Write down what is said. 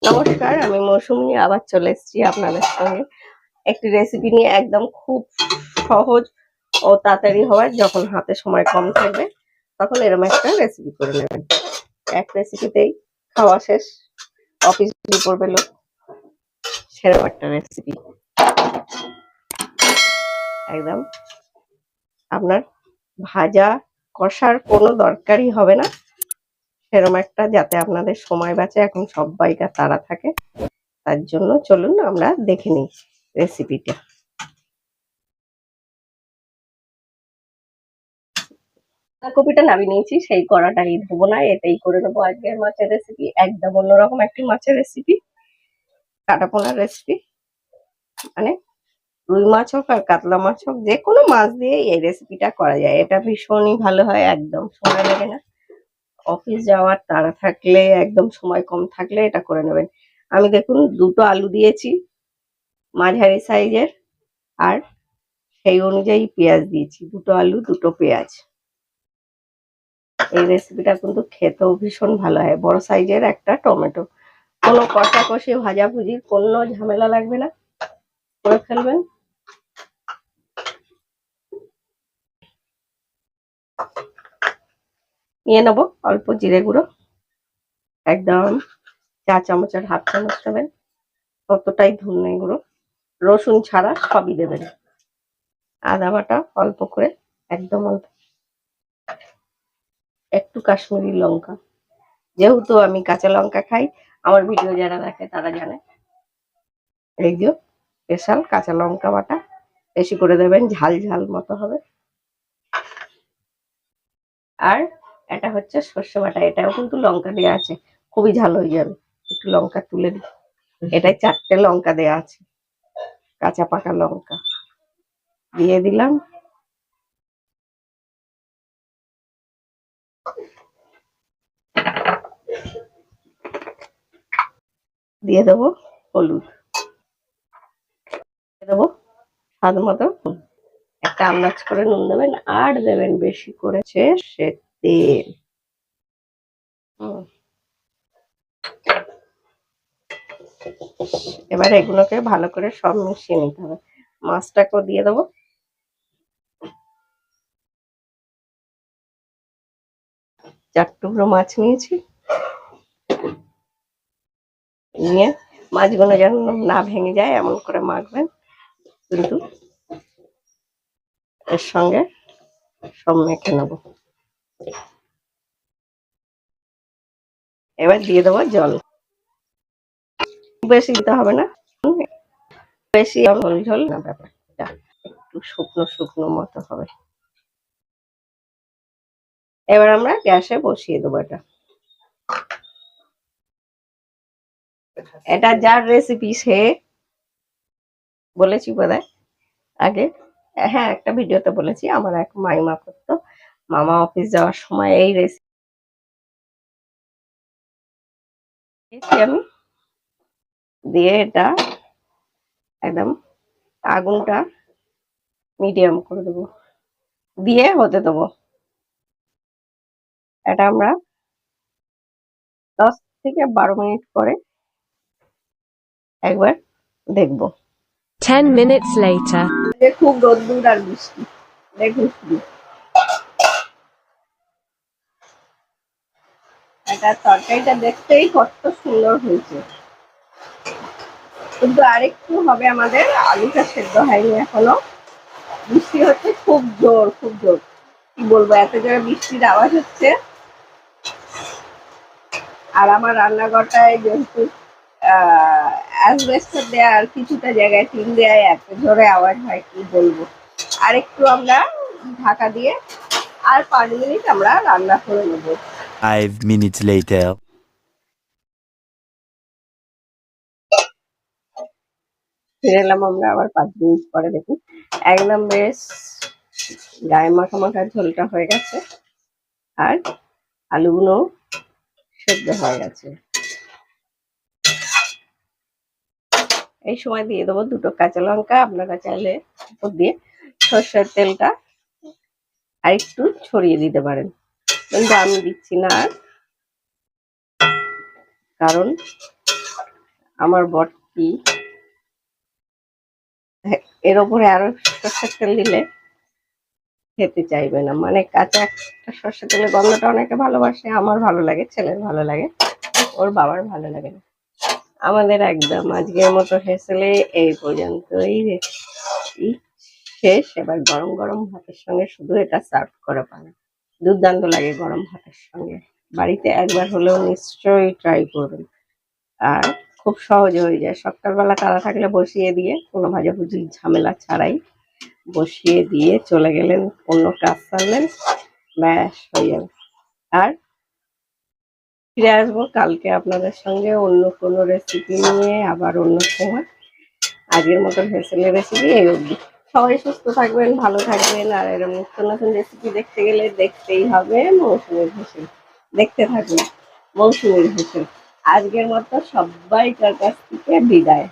নমস্কার, আমি মৌসুমী আবার চলে এসেছি আপনাদের সঙ্গে একটি রেসিপি নিয়ে। একদম খুব সহজ ও তাড়াতাড়ি হওয়ার, যখন হাতে সময় কম থাকবে তখন এরকম একটা রেসিপি করে নেবেন। এক রেসিপিতেই খাওয়া শেষ, অফিস করবে লোক, সেরকম একটা রেসিপি। একদম আপনার ভাজা কষার কোনো দরকারই হবে না, সেরকম একটা, যাতে আপনাদের সময় বাঁচে। এখন সবাইকার তাড়া থাকে, তার জন্য চলুন আমরা দেখে নিই রেসিপিটা। বাঁধাকপিটা নামিয়ে নিয়েছি, সেই কড়াটাই ধোবো না, এটাই করে নেবো আজকের মাছের রেসিপি। একদম অন্যরকম একটি মাছের রেসিপি, কাটাপোনার রেসিপি। মানে রুই মাছ হোক আর কাতলা মাছ হোক, যে কোনো মাছ দিয়ে এই রেসিপিটা করা যায়। এটা ভীষণই ভালো হয়, একদম সময় লাগে না। অফিস যাওয়ার তাড়া থাকলে, একদম সময় কম থাকলে এটা করে নেবেন। আমি দেখুন দুটো আলু দিয়েছি মাঝারি সাইজের, আর সেই অনুযায়ী পেঁয়াজ দিয়েছি, দুটো আলু দুটো পেঁয়াজ। এই রেসিপিটা কিন্তু খেতেও ভীষণ ভালো হয়। বড় সাইজের একটা টমেটো। কোনো কষাকষি ভাজাভুজির কোনো ঝামেলা লাগবে না, করে ফেলবেন। নিয়ে নেব অল্প জিরে গুঁড়ো, একদম চা চামচের হাফ চামচ দেবেন, ততটাই ধনে গুঁড়ো, রসুন ছাড়া সবই দেবেন। আদা বাটা অল্প করে, একদম অল্প, একটু কাশ্মীরি লঙ্কা। যেহেতু আমি কাঁচা লঙ্কা খাই, আমার ভিডিও যারা দেখে তারা জানে। এই যে স্পেশাল কাঁচা লঙ্কা বাটা, বেশি করে দেবেন, ঝাল ঝাল মতো হবে। আর এটা হচ্ছে সর্ষে বাটা, এটাও কিন্তু লঙ্কা দেওয়া আছে, খুবই ঝাল হয়ে যাবে। একটু লঙ্কা তুলে দিই, এটাই 4টে লঙ্কা দেওয়া আছে, কাঁচা পাকা লঙ্কা দিয়ে দিলাম। দিয়ে দেবো হলুদ, দিয়ে দেবো স্বাদ মতো, একটা আন্দাজ করে নুন দেবেন, আর দেবেন বেশি করেছে সে তেল। এবার এগুলোকে ভালো করে সব মিশিয়ে নিতে হবে। মাছটাকেও দিয়ে দেবো, 4 টুকরো মাছ নিয়েছি। নিয়ে মাছগুলো যেন না ভেঙে যায় এমন করে মাখবেন, কিন্তু এর সঙ্গে সব মেখে নেব। এবার দিয়ে দেবো জল, বেশি দিতে হবে না, বেশি ঝোল ঝোল না, ব্যাপারটা একটু শুকনো শুকনো মতো হবে। এবার আমরা গ্যাসে বসিয়ে দেবো এটা। এটা যার রেসিপি সে বলেছি বোধহয় আগে, হ্যাঁ একটা ভিডিওতে বলেছি, আমার এক মাইমা করতো, মামা অফিস যাওয়ার সময় এই রেসিপি আমি দিয়ে, এটা একদম আগুনটা মিডিয়াম করে দেবো, দিয়ে হতে দেবো। এটা আমরা 10 থেকে 12 মিনিট পরে একবার দেখবো। 10 minutes later. খুব রোদ্দুর আর বৃষ্টি, দেখুন শুধু এটা তরকারিটা দেখতেই কত সুন্দর হয়েছে, কিন্তু আরেকটু হবে, আমাদের আলুটা সেদ্ধ হয়নি এখনো। বৃষ্টি হচ্ছে খুব জোর, খুব জোর, কি বলবো, এত জোরে বৃষ্টির আওয়াজ হচ্ছে। আর আমার রান্নাঘরটায় যেহেতু অ্যাসবেস্টস দেয়া, আর কিছুটা জায়গায় টিন দেয়া, এত জোরে আওয়াজ হয় কি বলবো। আর একটু আমরা ঢাকা দিয়ে আর 5 মিনিট আমরা রান্না করে নেব। 5 minutes later. ফিরে এলাম আমরা আবার 5 মিনিট পরে। দেখুন একদম বেশ গায়ে মাখা মাখা ঝোলটা হয়ে গেছে, আর আলুগুলো সেদ্ধ হয়ে গেছে। এই সময় দিয়ে দেবো 2টো কাঁচা লঙ্কা, আপনারা চাইলে উপর দিয়ে সর্ষের তেলটা আর একটু ছড়িয়ে দিতে পারেন, কিন্তু আমি দিচ্ছি না, কারণ আমার বটকি এর উপরে আরো সর্ষের তেল দিলে খেতে চাইবে না, মানে কাঁচা একটা সর্ষের তেলের গন্ধটা অনেকে ভালোবাসে, আমার ভালো লাগে, ছেলের ভালো লাগে, ওর বাবার ভালো লাগে না। আমাদের একদম আজকের মতো হেসেলে এই পর্যন্তই শেষ। এবার গরম গরম ভাতের সঙ্গে শুধু এটা সার্ভ করে পারে, দুর্দান্ত লাগে গরম ভাতের সঙ্গে। বাড়িতে একবার হলেও নিশ্চয়ই ট্রাই করবেন। আর খুব সহজে হয়ে যায়, সকালবেলা তারা থাকলে বসিয়ে দিয়ে কোনো ভাজাভুজি ঝামেলা ছাড়াই বসিয়ে দিয়ে চলে গেলেন, অন্য কাজ সারলেন, ব্যাস হয়ে যাবে। আর ফিরে আসবো কালকে আপনাদের সঙ্গে অন্য কোনো রেসিপি নিয়ে, আবার অন্য সময়। আজকের মতন হেসেলের রেসিপি এই অবধি। সবাই সুস্থ থাকবেন, ভালো থাকবেন। আর এরকম নিত্য নতুন রেসিপি দেখতে গেলে দেখতেই হবে মৌসুমীর হেসেল। দেখতে থাকুন মৌসুমীর হেসেল। আজকের মতো সবাইকার কাছ থেকে বিদায়।